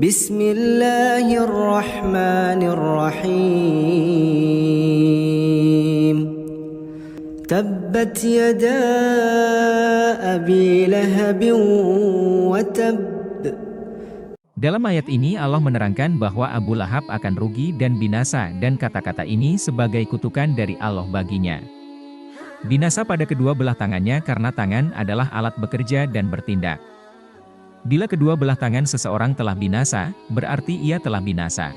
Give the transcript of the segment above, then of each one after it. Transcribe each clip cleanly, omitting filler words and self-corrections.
Bismillahirrahmanirrahim. Tabbat yada abi lahabin wa tabb. Dalam ayat ini Allah menerangkan bahwa Abu Lahab akan rugi dan binasa, dan kata-kata ini sebagai kutukan dari Allah baginya. Binasa pada kedua belah tangannya karena tangan adalah alat bekerja dan bertindak. Bila kedua belah tangan seseorang telah binasa, berarti ia telah binasa.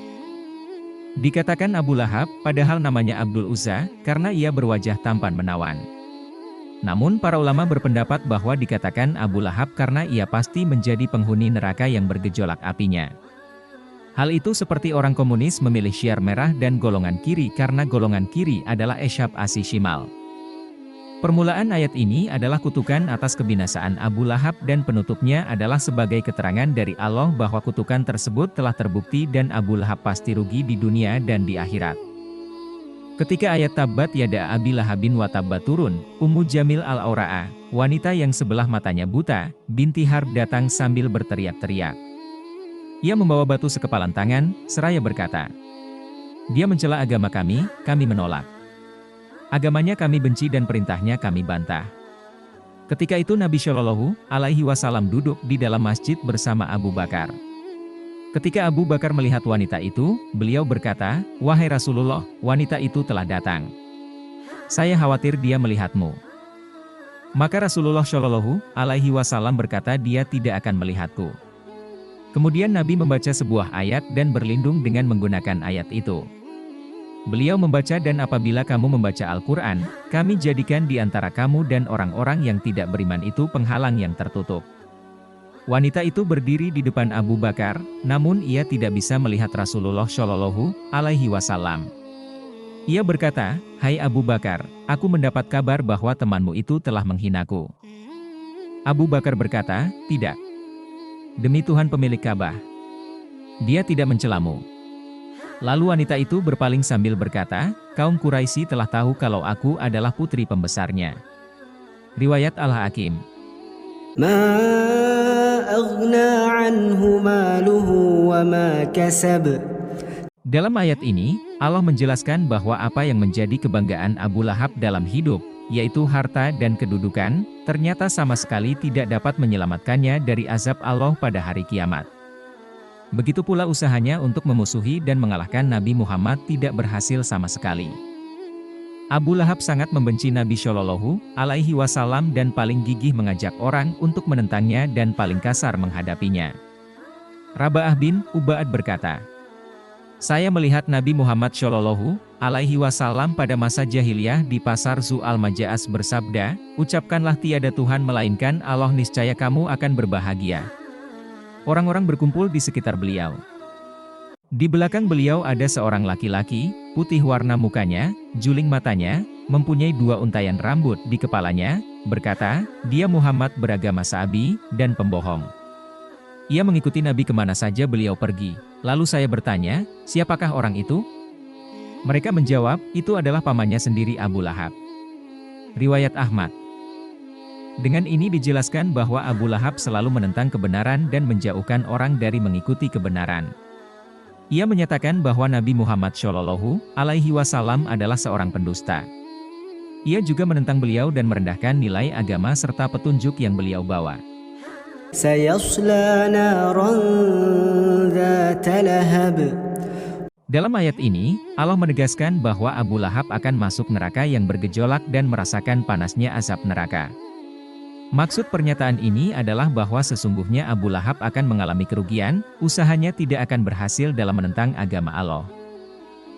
Dikatakan Abu Lahab, padahal namanya Abdul Uzza, karena ia berwajah tampan menawan. Namun para ulama berpendapat bahwa dikatakan Abu Lahab karena ia pasti menjadi penghuni neraka yang bergejolak apinya. Hal itu seperti orang komunis memilih syiar merah dan golongan kiri karena golongan kiri adalah Eshab Asi Shimal. Permulaan ayat ini adalah kutukan atas kebinasaan Abu Lahab dan penutupnya adalah sebagai keterangan dari Allah bahwa kutukan tersebut telah terbukti dan Abu Lahab pasti rugi di dunia dan di akhirat. Ketika ayat Tabbat yada abi lahabin wa tabba turun, Ummu Jamil al-Aura'a, wanita yang sebelah matanya buta, binti Harb datang sambil berteriak-teriak. Ia membawa batu sekepalan tangan, seraya berkata, "Dia mencela agama kami menolak. Agamanya kami benci dan perintahnya kami bantah." Ketika itu Nabi Shallallahu Alaihi Wasallam duduk di dalam masjid bersama Abu Bakar. Ketika Abu Bakar melihat wanita itu, beliau berkata, "Wahai Rasulullah, wanita itu telah datang. Saya khawatir dia melihatmu." Maka Rasulullah Shallallahu Alaihi Wasallam berkata, "Dia tidak akan melihatku." Kemudian Nabi membaca sebuah ayat dan berlindung dengan menggunakan ayat itu. Beliau membaca, "Dan apabila kamu membaca Al-Quran, kami jadikan di antara kamu dan orang-orang yang tidak beriman itu penghalang yang tertutup." Wanita itu berdiri di depan Abu Bakar, namun ia tidak bisa melihat Rasulullah Shallallahu Alaihi Wasallam. Ia berkata, "Hai Abu Bakar, aku mendapat kabar bahwa temanmu itu telah menghinaku." Abu Bakar berkata, "Tidak. Demi Tuhan pemilik Ka'bah, dia tidak mencelamu." Lalu wanita itu berpaling sambil berkata, "Kaum Quraisy telah tahu kalau aku adalah putri pembesarnya." Riwayat Al-Hakim. Ma aghna anhu maluhu wa ma kasab. Dalam ayat ini, Allah menjelaskan bahwa apa yang menjadi kebanggaan Abu Lahab dalam hidup, yaitu harta dan kedudukan, ternyata sama sekali tidak dapat menyelamatkannya dari azab Allah pada hari kiamat. Begitu pula usahanya untuk memusuhi dan mengalahkan Nabi Muhammad tidak berhasil sama sekali. Abu Lahab sangat membenci Nabi Shallallahu Alaihi Wasallam dan paling gigih mengajak orang untuk menentangnya dan paling kasar menghadapinya. Raba'ah bin Uba'ad berkata, "Saya melihat Nabi Muhammad Shallallahu Alaihi Wasallam pada masa jahiliyah di pasar Zu al-Majaaz bersabda, 'Ucapkanlah tiada Tuhan melainkan Allah, niscaya kamu akan berbahagia.'" Orang-orang berkumpul di sekitar beliau. Di belakang beliau ada seorang laki-laki, putih warna mukanya, juling matanya, mempunyai 2 untayan rambut di kepalanya, berkata, "Dia Muhammad beragama Sa'bi, dan pembohong." Ia mengikuti Nabi kemana saja beliau pergi. Lalu saya bertanya, "Siapakah orang itu?" Mereka menjawab, "Itu adalah pamannya sendiri Abu Lahab." Riwayat Ahmad. Dengan ini dijelaskan bahwa Abu Lahab selalu menentang kebenaran dan menjauhkan orang dari mengikuti kebenaran. Ia menyatakan bahwa Nabi Muhammad Shallallahu Alaihi Wasallam adalah seorang pendusta. Ia juga menentang beliau dan merendahkan nilai agama serta petunjuk yang beliau bawa. Sayasla naran dzata lahab. Dalam ayat ini, Allah menegaskan bahwa Abu Lahab akan masuk neraka yang bergejolak dan merasakan panasnya azab neraka. Maksud pernyataan ini adalah bahwa sesungguhnya Abu Lahab akan mengalami kerugian, usahanya tidak akan berhasil dalam menentang agama Allah.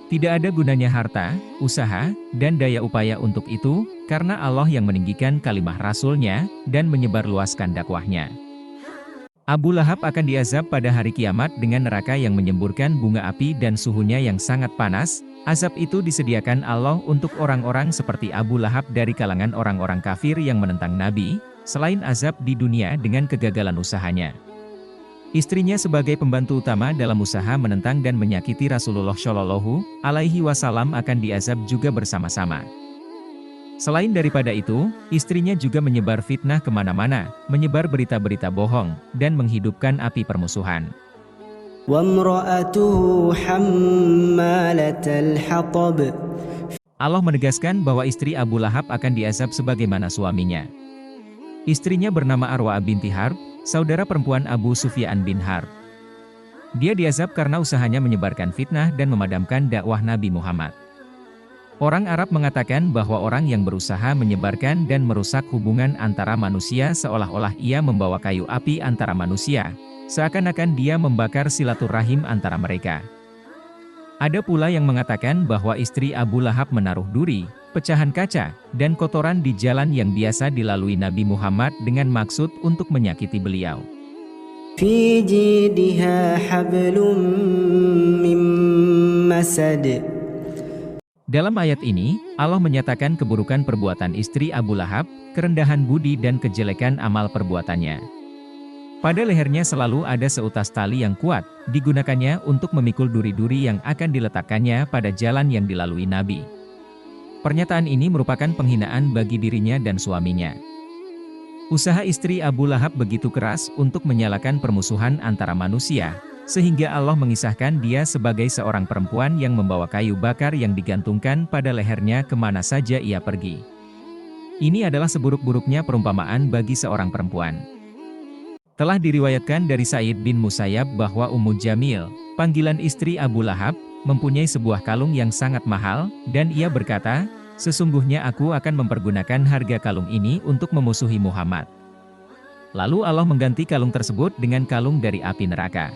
Tidak ada gunanya harta, usaha, dan daya upaya untuk itu, karena Allah yang meninggikan kalimah Rasul-Nya, dan menyebarluaskan dakwahnya. Abu Lahab akan diazab pada hari kiamat dengan neraka yang menyemburkan bunga api dan suhunya yang sangat panas. Azab itu disediakan Allah untuk orang-orang seperti Abu Lahab dari kalangan orang-orang kafir yang menentang Nabi, selain azab di dunia dengan kegagalan usahanya. Istrinya sebagai pembantu utama dalam usaha menentang dan menyakiti Rasulullah Shallallahu Alaihi Wasallam akan diazab juga bersama-sama. Selain daripada itu, istrinya juga menyebar fitnah kemana-mana, menyebar berita-berita bohong, dan menghidupkan api permusuhan. وامرأته حمالة الحطب. Allah menegaskan bahwa istri Abu Lahab akan diazab sebagaimana suaminya. Istrinya bernama Arwa binti Harb, saudara perempuan Abu Sufyan bin Harb. Dia diazab karena usahanya menyebarkan fitnah dan memadamkan dakwah Nabi Muhammad. Orang Arab mengatakan bahwa orang yang berusaha menyebarkan dan merusak hubungan antara manusia seolah-olah ia membawa kayu api antara manusia, seakan-akan dia membakar silaturahim antara mereka. Ada pula yang mengatakan bahwa istri Abu Lahab menaruh duri, pecahan kaca, dan kotoran di jalan yang biasa dilalui Nabi Muhammad dengan maksud untuk menyakiti beliau. في جيدها حبل من مسد. Dalam ayat ini, Allah menyatakan keburukan perbuatan istri Abu Lahab, kerendahan budi dan kejelekan amal perbuatannya. Pada lehernya selalu ada seutas tali yang kuat, digunakannya untuk memikul duri-duri yang akan diletakkannya pada jalan yang dilalui Nabi. Pernyataan ini merupakan penghinaan bagi dirinya dan suaminya. Usaha istri Abu Lahab begitu keras untuk menyalakan permusuhan antara manusia, sehingga Allah mengisahkan dia sebagai seorang perempuan yang membawa kayu bakar yang digantungkan pada lehernya kemana saja ia pergi. Ini adalah seburuk-buruknya perumpamaan bagi seorang perempuan. Telah diriwayatkan dari Sa'id bin Musayyab bahwa Ummu Jamil, panggilan istri Abu Lahab, mempunyai sebuah kalung yang sangat mahal, dan ia berkata, "Sesungguhnya aku akan mempergunakan harga kalung ini untuk memusuhi Muhammad." Lalu Allah mengganti kalung tersebut dengan kalung dari api neraka.